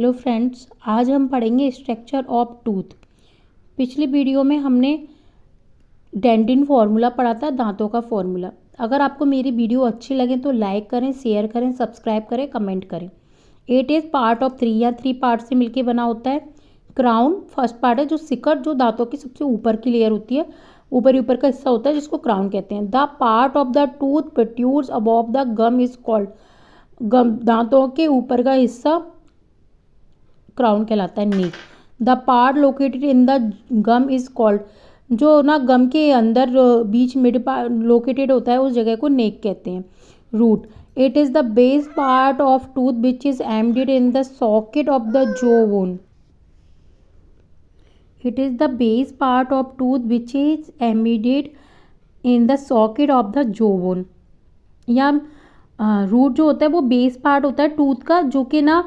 Hello friends, आज हम पढ़ेंगे स्ट्रक्चर ऑफ टूथ। पिछली वीडियो में हमने डेंटिन फार्मूला पढ़ा था, दांतों का फार्मूला। अगर आपको मेरी वीडियो अच्छी लगे तो लाइक करें, शेयर करें, सब्सक्राइब करें, कमेंट करें। इट इज़ पार्ट ऑफ 3 या 3 पार्ट से मिलके बना होता है। क्राउन फर्स्ट पार्ट है, जो सिकड़ जो दांतों की सबसे ऊपर की लेयर होती है, ऊपर का हिस्सा होता है जिसको क्राउन कहते हैं। The part of the tooth protrudes above the gum is called, gum दांतों के ऊपर का हिस्सा क्राउन कहलाता है, neck. The part located in the gum is called, जो ना गम के अंदर बीच मिड लोकेटेड होता है उस जगह को नेक कहते हैं। Root, it is the base part of tooth which is embedded in the socket of the jaw bone. It is the base part of tooth which is embedded in the socket of the jaw bone. या root जो होता है वो base part होता है tooth का, जो कि ना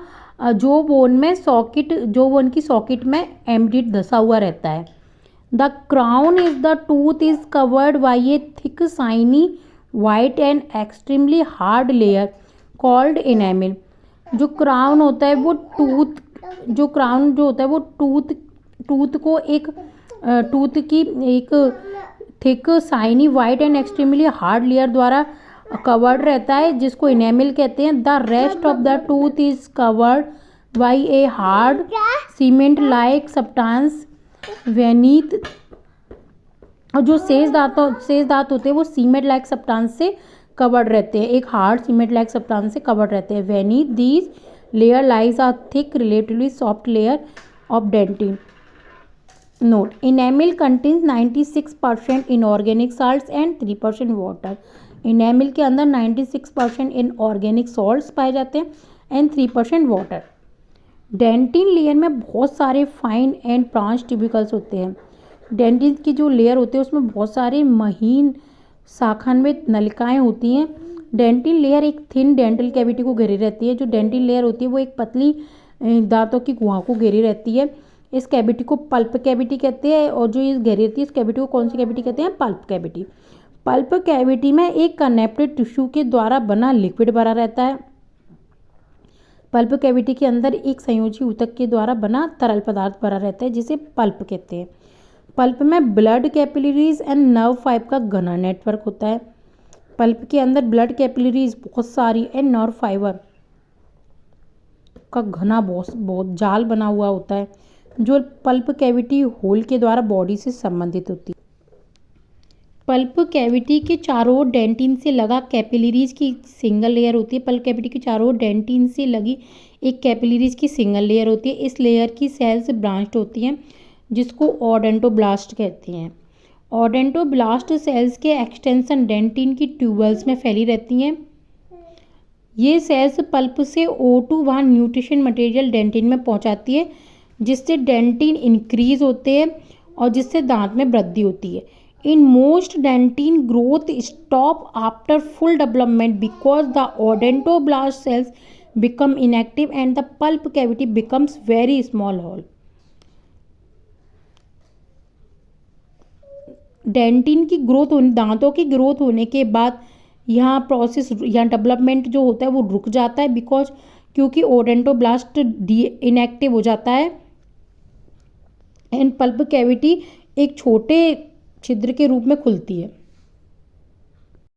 जो बोन में सॉकेट, जो बोन की सॉकेट में एम्बेडेड धसा हुआ रहता है। The crown is the tooth is covered by a thick shiny white and extremely hard layer called enamel. जो क्राउन होता है वो क्राउन जो होता है वो टूथ को एक टूथ की एक thick shiny white and extremely hard layer द्वारा कवर्ड रहता है, जिसको इनेमिल कहते हैं। The rest of the tooth is covered by a hard cement like substance beneath. और जो शेष दांत होते हैं वो सीमेंट लाइक सब्सटेंस से कवर्ड रहते हैं, एक हार्ड सीमेंट लाइक सब्सटेंस से कवर्ड रहते हैं। Beneath these layer lies a thick relatively soft layer of dentine. Note, enamel contains 96% inorganic salts and 3% water. इनेमिल के अंदर 96% इनऑर्गेनिक सॉल्ट्स पाए जाते हैं एंड 3% वाटर। डेंटिन लेयर में बहुत सारे फाइन एंड ब्रांच ट्यूबिकल्स होते हैं। डेंटिन की जो लेयर होती है उसमें बहुत सारे महीन शाखान्वित नलिकाएं होती हैं। डेंटिन लेयर एक थिन डेंटल कैविटी को घेरे रहती है। जो डेंटिन लेयर होती है वो एक पतली दांतों की गुहा को घेरी रहती है। इस कैविटी को पल्प कैविटी कहते हैं, और जो इस घेरी रहती है इस कैविटी को कौन सी कैविटी कहते हैं? Pulp cavity. पल्प कैविटी में एक कनेक्टेड टिश्यू के द्वारा बना लिक्विड भरा रहता है। पल्प कैविटी के अंदर एक संयोजी ऊतक के द्वारा बना तरल पदार्थ भरा रहता है, जिसे पल्प कहते हैं। पल्प में blood capillaries and nerve fibre का घना नेटवर्क होता है। पल्प के अंदर ब्लड कैपिलरीज बहुत सारी एंड नर्व फाइबर का घना बहुत जाल बना हुआ होता है, जो पल्प कैविटी होल के द्वारा बॉडी से संबंधित होती है। पल्प कैविटी के चारों ओर डेंटिन से लगा कैपिलरीज की सिंगल लेयर होती है। पल्प कैविटी के चारों ओर डेंटिन से लगी एक कैपिलरीज की सिंगल लेयर होती है। इस लेयर की सेल्स ब्रांच्ड होती हैं, जिसको ओडेंटोब्लास्ट कहते हैं। ओडेंटोब्लास्ट सेल्स के एक्सटेंशन डेंटिन की ट्यूबल्स में फैली रहती हैं। ये सेल्स पल्प से O2 वहाँ न्यूट्रिशन मटेरियल डेंटिन में पहुँचाती है, जिससे डेंटिन इंक्रीज होते हैं और जिससे दांत में वृद्धि होती है। In most dentin growth stop after full development because the odontoblast cells become inactive and the pulp cavity becomes very small hole. Dentine की ग्रोथ दांतों की ग्रोथ होने के बाद यहाँ प्रोसेस या डेवलपमेंट जो होता है वो रुक जाता है, क्योंकि ओडेंटोब्लास्ट इनएक्टिव हो जाता है एंड पल्प कैविटी एक छोटे छिद्र के रूप में खुलती है।